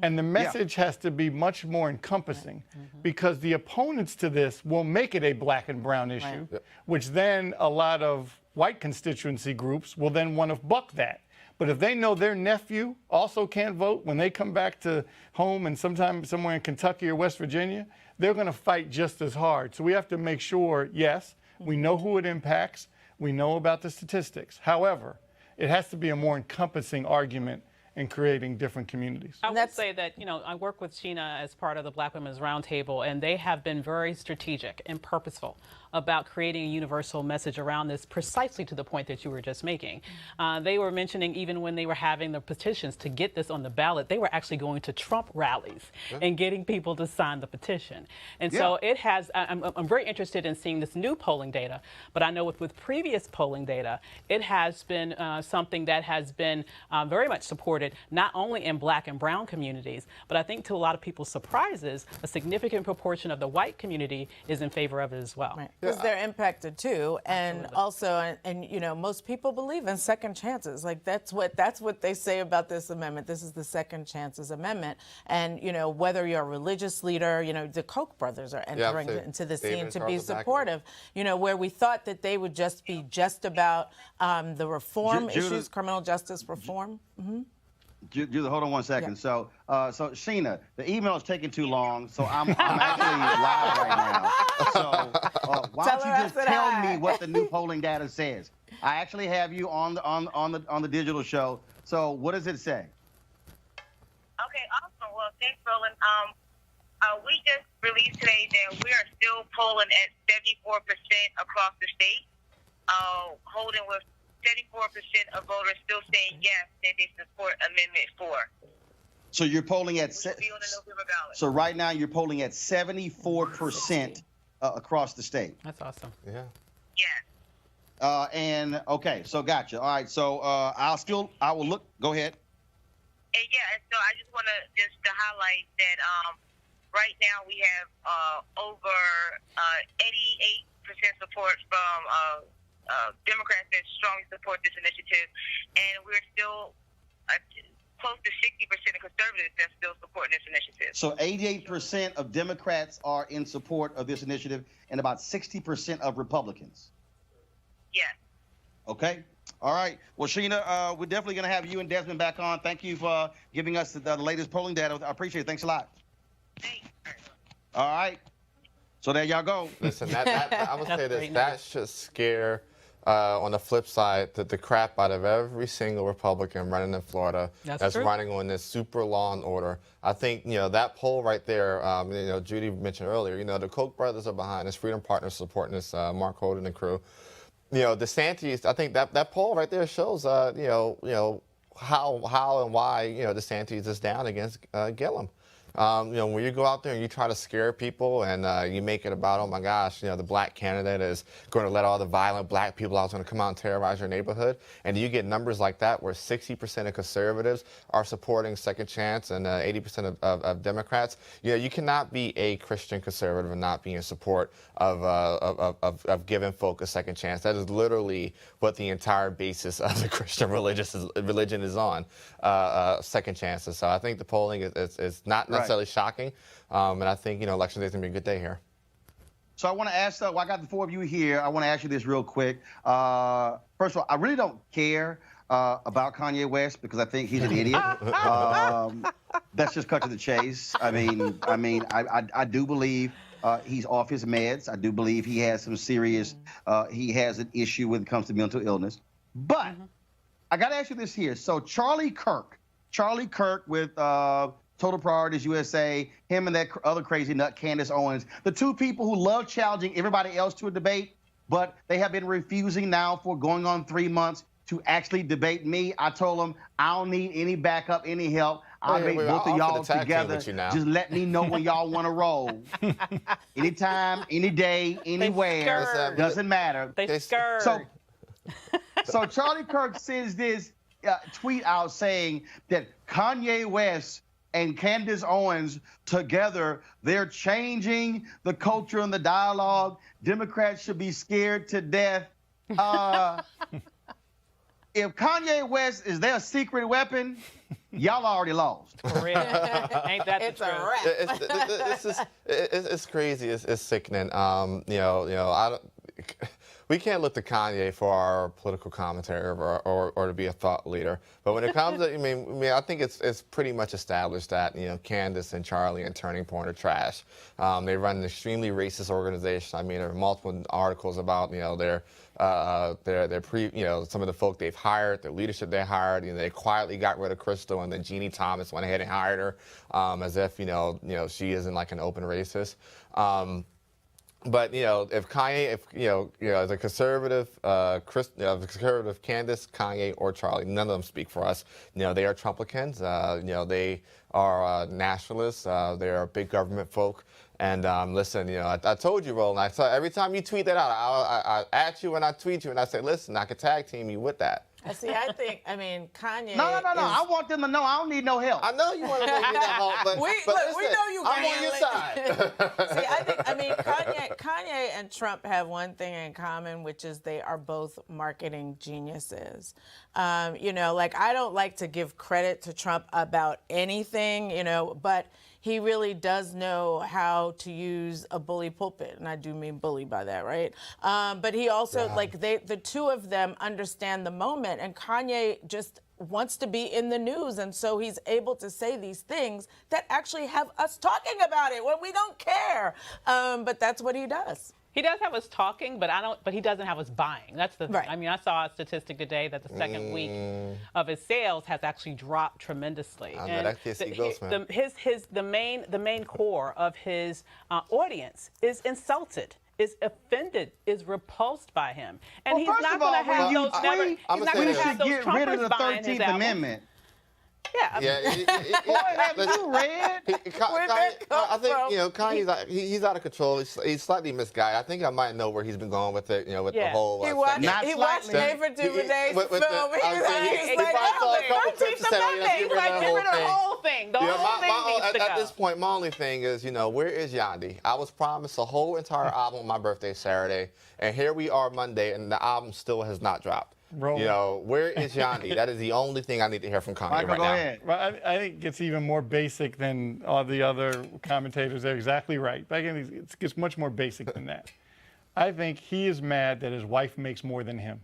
And the message has to be much more encompassing, because the opponents to this will make it a Black and brown issue, which then a lot of white constituency groups will then want to buck that. But if they know their nephew also can't vote when they come back to home, and sometime somewhere in Kentucky or West Virginia, they're going to fight just as hard. So we have to make sure, yes, we know who it impacts, we know about the statistics. However, it has to be a more encompassing argument in creating different communities. I would say that, I work with Sheena as part of the Black Women's Roundtable, and they have been very strategic and purposeful about creating a universal message around this, precisely to the point that you were just making. They were mentioning, even when they were having the petitions to get this on the ballot, they were actually going to Trump rallies and getting people to sign the petition. And so it has, I'm very interested in seeing this new polling data, but I know with previous polling data, it has been something that has been very much supported, not only in Black and brown communities, but I think to a lot of people's surprises, a significant proportion of the white community is in favor of it as well. Because they're impacted too, and also, most people believe in second chances. Like that's what they say about this amendment. This is the Second Chances Amendment, and whether you're a religious leader, the Koch brothers are entering into the scene to be supportive. Where we thought that they would just be about the reform issues, criminal justice reform. Judith, hold on one second. So Sheena, the email is taking too long, so I'm actually live right now. So why don't you just tell me what the new polling data says? I actually have you on the digital show. So what does it say? Okay, awesome. Well, thanks, Roland. We just released today that we are still polling at 74% across the state, holding with 74% of voters still saying yes, that they support Amendment 4. So you're polling at so right now you're polling at 74% across the state. That's awesome. Yeah. Yes. And okay, so gotcha. All right, so I will look. Go ahead. And and so I just want to highlight that right now we have over 88% support from Democrats that strongly support this initiative, and we're still close to 60% of conservatives that still support this initiative. So 88% of Democrats are in support of this initiative, and about 60% of Republicans. Yes. Okay. All right. Well, Sheena, we're definitely going to have you and Desmond back on. Thank you for giving us the latest polling data. I appreciate it. Thanks a lot. Thanks. All right. So there y'all go. Listen, I would say this. That should scare, on the flip side, the crap out of every single Republican running in Florida that's running on this super law and order. I think, that poll right there, Judy mentioned earlier, the Koch brothers are behind this, Freedom Partners supporting this, Mark Holden and crew. DeSantis, I think that poll right there shows, how and why, DeSantis is down against Gillum. When you go out there and you try to scare people and you make it about, oh my gosh, the black candidate is going to let all the violent black people out going to come out and terrorize your neighborhood, and you get numbers like that where 60% of conservatives are supporting Second Chance and 80% of Democrats, you cannot be a Christian conservative and not be in support of giving folk a second chance. That is literally what the entire basis of the Christian religion is on, second chances. So I think the polling is not necessarily shocking, and I think election day is going to be a good day here. So I want to ask, I got the four of you here. I want to ask you this real quick. First of all, I really don't care about Kanye West because I think he's an idiot. Let's just cut to the chase. I do believe he's off his meds. I do believe he has some serious, he has an issue when it comes to mental illness. But I got to ask you this here. So Charlie Kirk with Total Priorities USA, him and that other crazy nut, Candace Owens, the two people who love challenging everybody else to a debate, but they have been refusing now for going on 3 months to actually debate me. I told them I don't need any backup, any help. I'll make both of y'all together. Just let me know when y'all want to roll. Anytime, any day, anywhere. Doesn't matter. They scared. So Charlie Kirk sends this tweet out saying that Kanye West and Candace Owens together, they're changing the culture and the dialogue. Democrats should be scared to death. If Kanye West is their secret weapon, y'all already lost. For real. Ain't that it's the truth? a wrap. It's crazy. It's sickening. we can't look to Kanye for our political commentary or to be a thought leader. But when it comes to, I mean, I think it's pretty much established that, you know, Candace and Charlie and Turning Point are trash. They run an extremely racist organization. I mean, there are multiple articles about, you know, their you know, some of the folk they've hired, their leadership they hired. You know, they quietly got rid of Crystal, and then Jeannie Thomas went ahead and hired her, as if you know she isn't like an open racist. But you know, if Kanye, as a conservative, conservative Candace, Kanye, or Charlie, none of them speak for us. You know, they are Trumplicans. You know, they are nationalists. They are big government folk. And listen, you know, I told you, Roland. I saw every time you tweet that out, I at you and I tweet you and I say, listen, I could tag team you with that. See, I mean, Kanye. No. I want them to know I don't need no help. I know you want to make me that help, but listen, we know you. I'm on your side. See, I mean, Kanye and Trump have one thing in common, which is they are both marketing geniuses. You know, like I don't like to give credit to Trump about anything, you know, but he really does know how to use a bully pulpit, and I do mean bully by that, right? But he also, like, the two of them understand the moment, and Kanye just wants to be in the news, and so he's able to say these things that actually have us talking about it when we don't care. But that's what he does. He does have us talking, but he doesn't have us buying. That's the thing. Right. I mean, I saw a statistic today that the second week of his sales has actually dropped tremendously. I know, that kid goes, man. The main core of his audience is insulted, is offended, is repulsed by him, and he's not going to have those. He's not going to have those Trumpers buying his album. Amendment. Yeah. Boy, have you read? I think you know Kanye's he's out of control. He's slightly misguided. I think I might know where he's been going with it. You know, with the whole. He watched Ava DuVernay's film. He probably teach them nothing. He's like, get rid of the whole thing. The whole thing needs to go. At this point, my only thing is, you know, where is Yandhi? I was promised a whole entire album on my birthday Saturday, and here we are Monday, and the album still has not dropped. Roland. You know, where is Yandhi? That is the only thing I need to hear from Kanye Michael, right go now. ahead. Well, I think it's even more basic than all the other commentators. They're exactly right. But again, it's much more basic than that. I think he is mad that his wife makes more than him.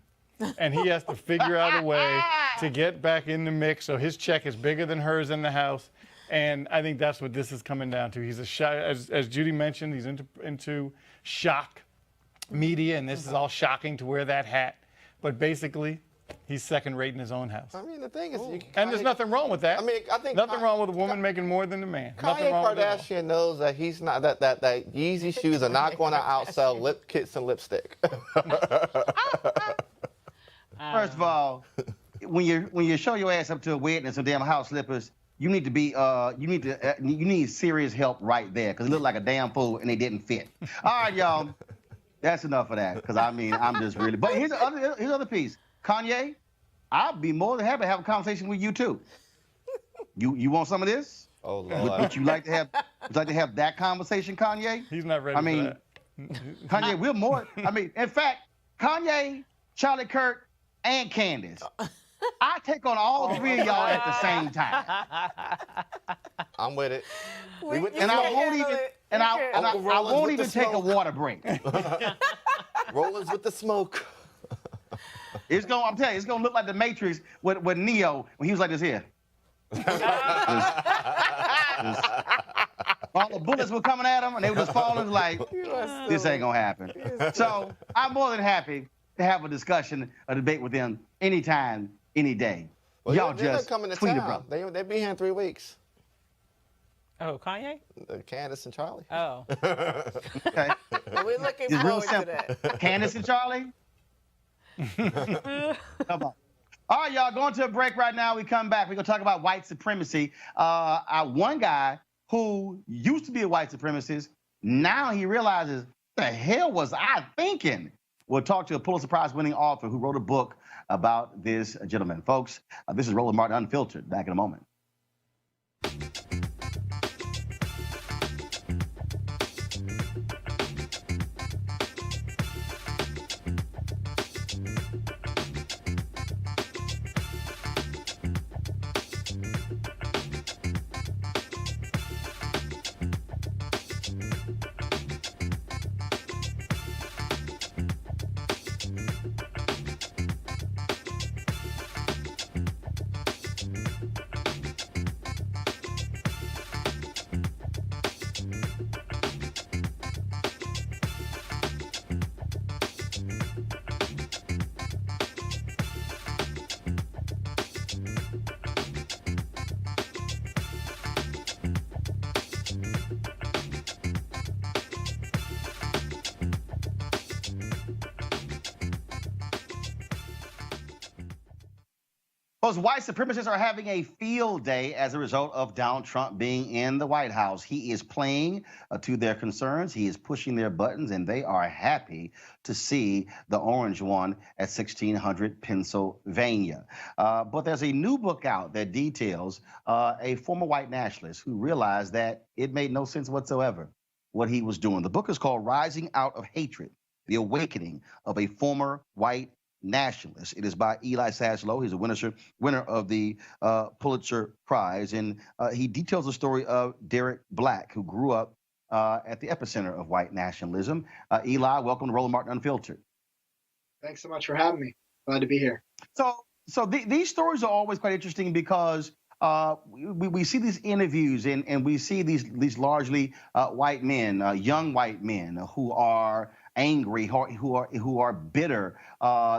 And he has to figure out a way to get back in the mix so his check is bigger than hers in the house. And I think that's what this is coming down to. He's as Judy mentioned, he's into shock media, and this is all shocking to wear that hat. But basically, he's second rate in his own house. I mean, the thing is, and there's nothing wrong with that. I mean, I think nothing wrong with a woman making more than the man. Kanye Kardashian knows that he's not that Yeezy shoes are not going to outsell lip kits and lipstick. First of all, when you show your ass up to a wedding in some damn house slippers, you need to be you need serious help right there because it looked like a damn fool and they didn't fit. All right, y'all. That's enough of that, because I mean, I'm just really. But here's the other piece. Kanye, I'd be more than happy to have a conversation with you too. You want some of this? Oh Lord. Would you like to have that conversation, Kanye? He's not ready for that. Kanye, we're more. I mean, in fact, Kanye, Charlie Kirk, and Candace. I take on all three of y'all at the same time. I'm with it. And I won't even. And I won't even take a water break. Roland's with the smoke. I'm telling you, it's gonna look like the Matrix with Neo when he was like this here. All the bullets were coming at him and they were just falling like, this ain't gonna happen. So I'm more than happy to have a discussion, a debate with them anytime, any day. Well, y'all they're just coming to tweet it, town. bro. They'll be here in 3 weeks. Oh, Kanye? Candace and Charlie. Oh. Okay. Well, we're looking It's real forward to simple. that. Candace and Charlie? Come on. All right, y'all, going to a break right now. We come back. We're going to talk about white supremacy. One guy who used to be a white supremacist, now he realizes, the hell was I thinking? We'll talk to a Pulitzer Prize-winning author who wrote a book about this gentleman. Folks, this is Roland Martin Unfiltered. Back in a moment. Well, white supremacists are having a field day as a result of Donald Trump being in the White House. He is playing to their concerns. He is pushing their buttons, and they are happy to see the orange one at 1600 Pennsylvania. But there's a new book out that details a former white nationalist who realized that it made no sense whatsoever what he was doing. The book is called Rising Out of Hatred, The Awakening of a Former White Nationalist. It is by Eli Saslow. He's a winner of the Pulitzer Prize, and he details the story of Derek Black, who grew up at the epicenter of white nationalism. Eli, welcome to Roland Martin Unfiltered. Thanks so much for having me. Glad to be here. So these stories are always quite interesting because we see these interviews and we see these largely white men, young white men who are angry, who are bitter.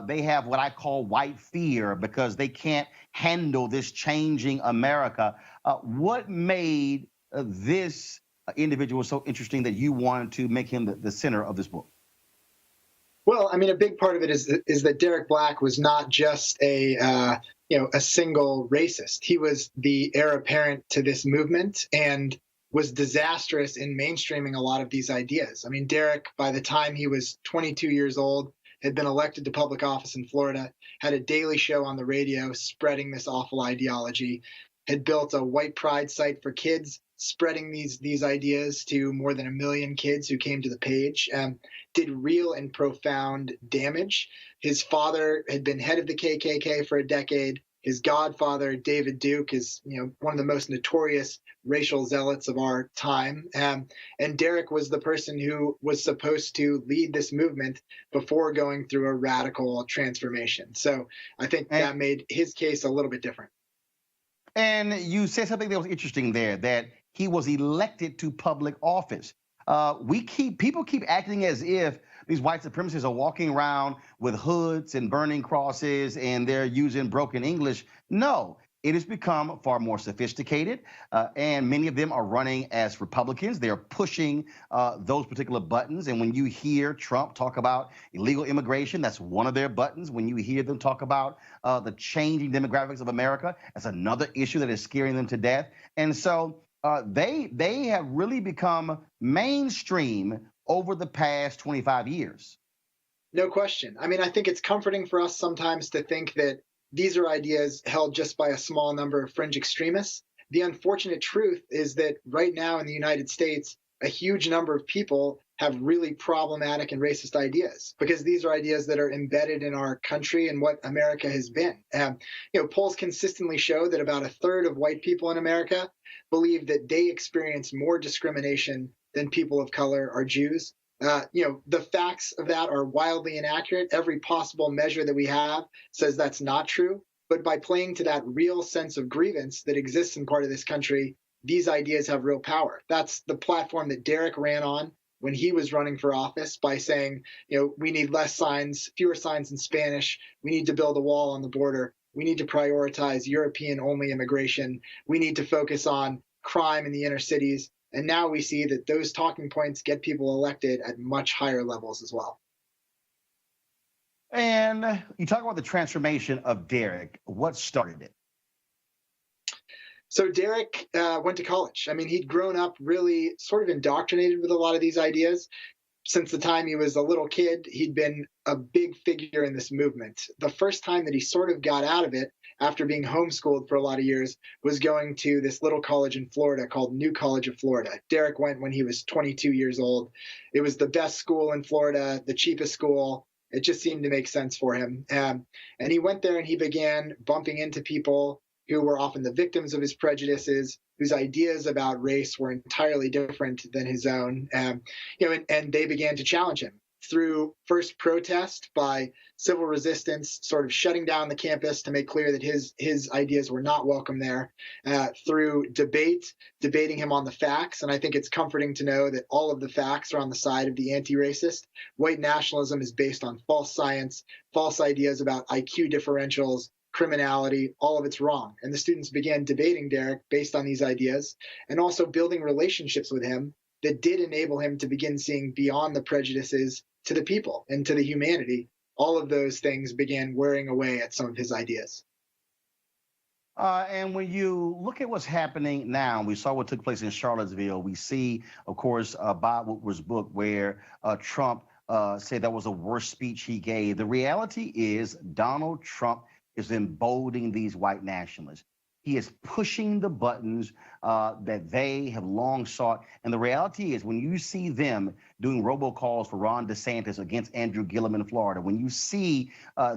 They have what I call white fear because they can't handle this changing America. What made this individual so interesting that you wanted to make him the center of this book? Well, I mean, a big part of it is that Derek Black was not just a single racist. He was the heir apparent to this movement and was disastrous in mainstreaming a lot of these ideas. I mean, Derek, by the time he was 22 years old, had been elected to public office in Florida, had a daily show on the radio spreading this awful ideology, had built a white pride site for kids, spreading these ideas to more than 1 million kids who came to the page, did real and profound damage. His father had been head of the KKK for a decade. His godfather, David Duke, is one of the most notorious racial zealots of our time. And Derek was the person who was supposed to lead this movement before going through a radical transformation. So I think that made his case a little bit different. And you said something that was interesting there, that he was elected to public office. People keep acting as if these white supremacists are walking around with hoods and burning crosses and they're using broken English. No, it has become far more sophisticated, and many of them are running as Republicans. They're pushing those particular buttons. And when you hear Trump talk about illegal immigration, that's one of their buttons. When you hear them talk about the changing demographics of America, that's another issue that is scaring them to death. And so they have really become mainstream over the past 25 years. No question. I mean, I think it's comforting for us sometimes to think that these are ideas held just by a small number of fringe extremists. The unfortunate truth is that right now in the United States, a huge number of people have really problematic and racist ideas because these are ideas that are embedded in our country and what America has been. Polls consistently show that about 1/3 of white people in America believe that they experience more discrimination than people of color or Jews. The facts of that are wildly inaccurate. Every possible measure that we have says that's not true. But by playing to that real sense of grievance that exists in part of this country, these ideas have real power. That's the platform that Derek ran on when he was running for office by saying, we need fewer signs in Spanish. We need to build a wall on the border. We need to prioritize European-only immigration. We need to focus on crime in the inner cities. And now we see that those talking points get people elected at much higher levels as well. And you talk about the transformation of Derek. What started it? So Derek went to college. I mean, he'd grown up really sort of indoctrinated with a lot of these ideas. Since the time he was a little kid, he'd been a big figure in this movement. The first time that he sort of got out of it after being homeschooled for a lot of years was going to this little college in Florida called New College of Florida. Derek went when he was 22 years old. It was the best school in Florida, the cheapest school. It just seemed to make sense for him. And he went there and he began bumping into people who were often the victims of his prejudices, whose ideas about race were entirely different than his own. And they began to challenge him through first protest by civil resistance, sort of shutting down the campus to make clear that his ideas were not welcome there, through debating him on the facts. And I think it's comforting to know that all of the facts are on the side of the anti-racist. White nationalism is based on false science, false ideas about IQ differentials, criminality, all of it's wrong. And the students began debating Derek based on these ideas and also building relationships with him that did enable him to begin seeing beyond the prejudices to the people and to the humanity. All of those things began wearing away at some of his ideas. And when you look at what's happening now, we saw what took place in Charlottesville. We see, of course, Bob Woodward's book where Trump said that was the worst speech he gave. The reality is Donald Trump is emboldening these white nationalists. He is pushing the buttons that they have long sought. And the reality is when you see them doing robocalls for Ron DeSantis against Andrew Gillum in Florida, when you see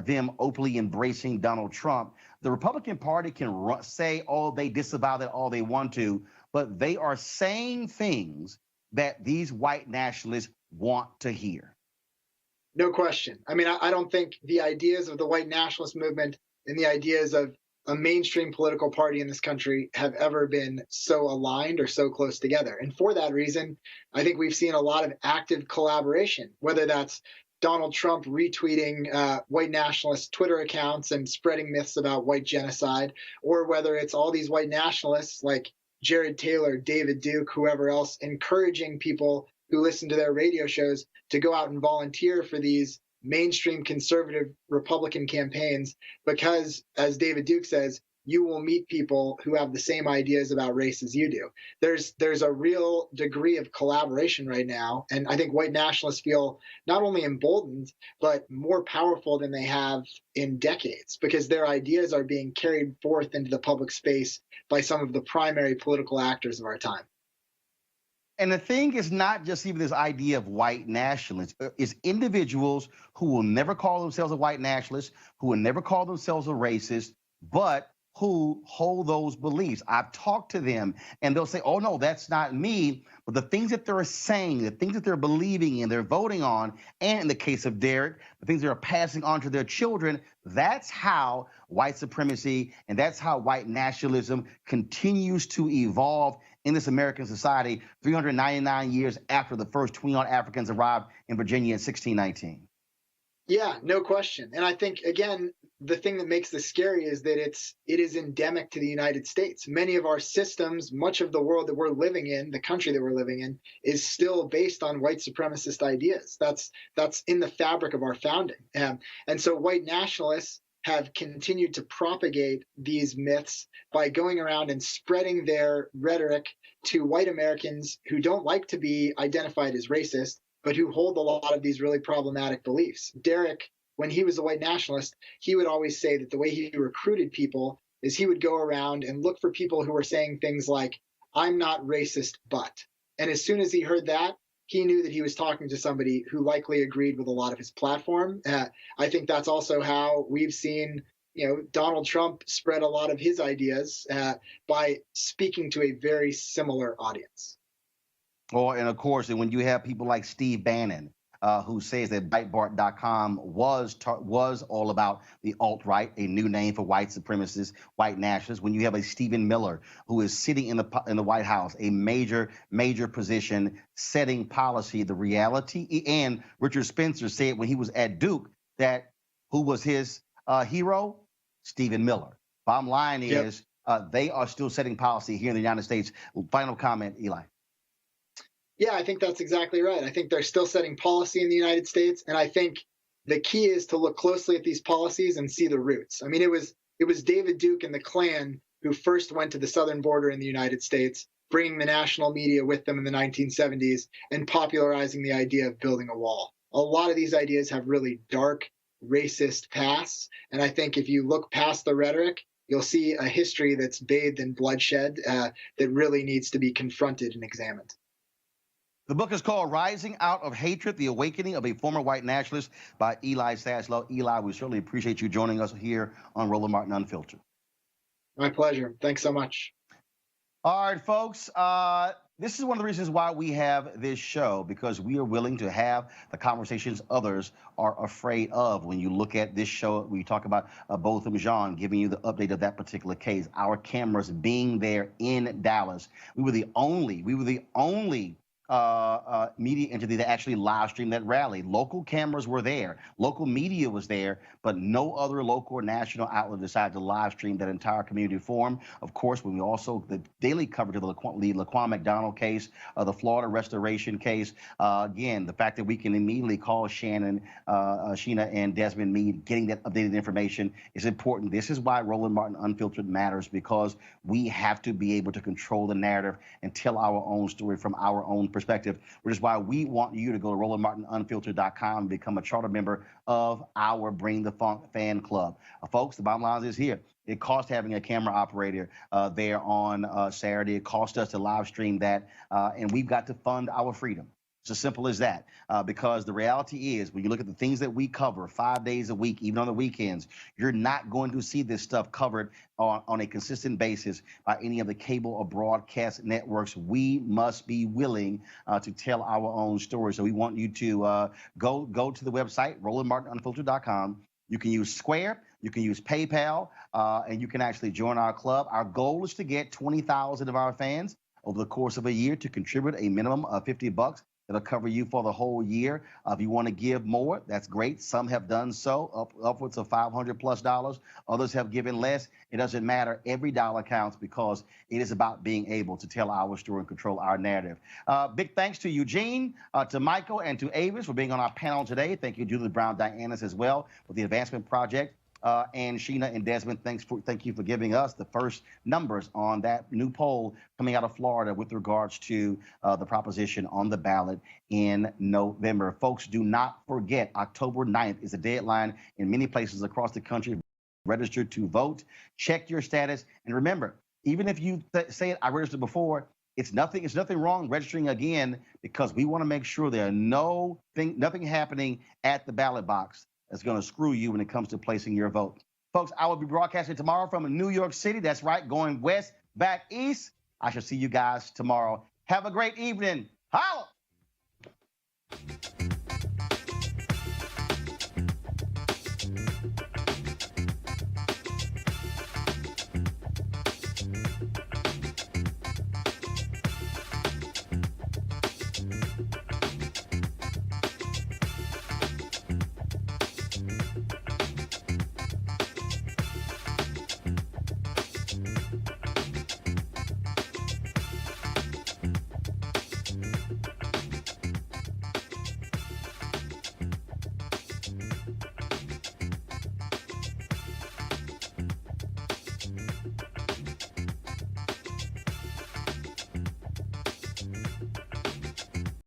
them openly embracing Donald Trump, the Republican Party can say, oh, they disavow that all they want to, but they are saying things that these white nationalists want to hear. No question. I mean, I don't think the ideas of the white nationalist movement and the ideas of a mainstream political party in this country have ever been so aligned or so close together. And for that reason, I think we've seen a lot of active collaboration, whether that's Donald Trump retweeting white nationalist Twitter accounts and spreading myths about white genocide, or whether it's all these white nationalists like Jared Taylor, David Duke, whoever else, encouraging people who listen to their radio shows to go out and volunteer for these mainstream conservative Republican campaigns, because, as David Duke says, you will meet people who have the same ideas about race as you do. There's a real degree of collaboration right now, and I think white nationalists feel not only emboldened, but more powerful than they have in decades, because their ideas are being carried forth into the public space by some of the primary political actors of our time. And the thing is not just even this idea of white nationalists. It's individuals who will never call themselves a white nationalist, who will never call themselves a racist, but who hold those beliefs. I've talked to them and they'll say, oh, no, that's not me. But the things that they're saying, the things that they're believing in, they're voting on, and in the case of Derek, the things they're passing on to their children, that's how white supremacy and that's how white nationalism continues to evolve in this American society 399 years after the first 21 Africans arrived in Virginia in 1619. Yeah, no question. And I think, again, the thing that makes this scary is that it is endemic to the United States. Many of our systems, much of the world that we're living in, the country that we're living in, is still based on white supremacist ideas. That's in the fabric of our founding. And so white nationalists have continued to propagate these myths by going around and spreading their rhetoric to white Americans who don't like to be identified as racist, but who hold a lot of these really problematic beliefs. Derek, when he was a white nationalist, he would always say that the way he recruited people is he would go around and look for people who were saying things like, I'm not racist, but. And as soon as he heard that, he knew that he was talking to somebody who likely agreed with a lot of his platform. I think that's also how we've seen, Donald Trump spread a lot of his ideas by speaking to a very similar audience. And of course, when you have people like Steve Bannon, who says that Breitbart.com was all about the alt-right, a new name for white supremacists, white nationalists. When you have a Stephen Miller who is sitting in the White House, a major position, setting policy, the reality. And Richard Spencer said when he was at Duke that who was his hero? Stephen Miller. Bottom line is they are still setting policy here in the United States. Final comment, Eli. Yeah, I think that's exactly right. I think they're still setting policy in the United States. And I think the key is to look closely at these policies and see the roots. I mean, it was David Duke and the Klan who first went to the southern border in the United States, bringing the national media with them in the 1970s and popularizing the idea of building a wall. A lot of these ideas have really dark, racist pasts. And I think if you look past the rhetoric, you'll see a history that's bathed in bloodshed that really needs to be confronted and examined. The book is called Rising Out of Hatred, The Awakening of a Former White Nationalist by Eli Saslow. Eli, we certainly appreciate you joining us here on Roland Martin Unfiltered. My pleasure. Thanks so much. All right, folks. This is one of the reasons why we have this show, because we are willing to have the conversations others are afraid of. When you look at this show, we talk about Botham Jean, giving you the update of that particular case, our cameras being there in Dallas. We were the only media entity that actually live streamed that rally. Local cameras were there, local media was there, but no other local or national outlet decided to live stream that entire community forum. Of course, when we also the daily coverage of the LaQuan McDonald case, the Florida restoration case. Again, the fact that we can immediately call Sheena and Desmond Meade, getting that updated information is important. This is why Roland Martin Unfiltered matters, because we have to be able to control the narrative and tell our own story from our own perspective, which is why we want you to go to RolandMartinUnfiltered.com and become a charter member of our Bring the Funk fan club. Folks, the bottom line is here. It cost having a camera operator there on Saturday. It cost us to live stream that, and we've got to fund our freedom. It's as simple as that, because the reality is when you look at the things that we cover 5 days a week, even on the weekends, you're not going to see this stuff covered on a consistent basis by any of the cable or broadcast networks. We must be willing to tell our own story. So we want you to go to the website, RolandMartinUnfiltered.com. You can use Square, you can use PayPal, and you can actually join our club. Our goal is to get 20,000 of our fans over the course of a year to contribute a minimum of $50. It'll cover you for the whole year. If you want to give more, that's great. Some have done so, upwards of $500+. Others have given less. It doesn't matter. Every dollar counts, because it is about being able to tell our story and control our narrative. Big thanks to Eugene, to Michael, and to Avis for being on our panel today. Thank you, Julie Brown Dianis, as well, with the Advancement Project. And Sheena and Desmond, thank you for giving us the first numbers on that new poll coming out of Florida with regards to the proposition on the ballot in November. Folks, do not forget, October 9th is the deadline in many places across the country. Register to vote. Check your status. And remember, even if you say I registered before, it's nothing wrong registering again, because we want to make sure there are nothing happening at the ballot box that's going to screw you when it comes to placing your vote. Folks, I will be broadcasting tomorrow from New York City. That's right, going west, back east. I shall see you guys tomorrow. Have a great evening. Holla!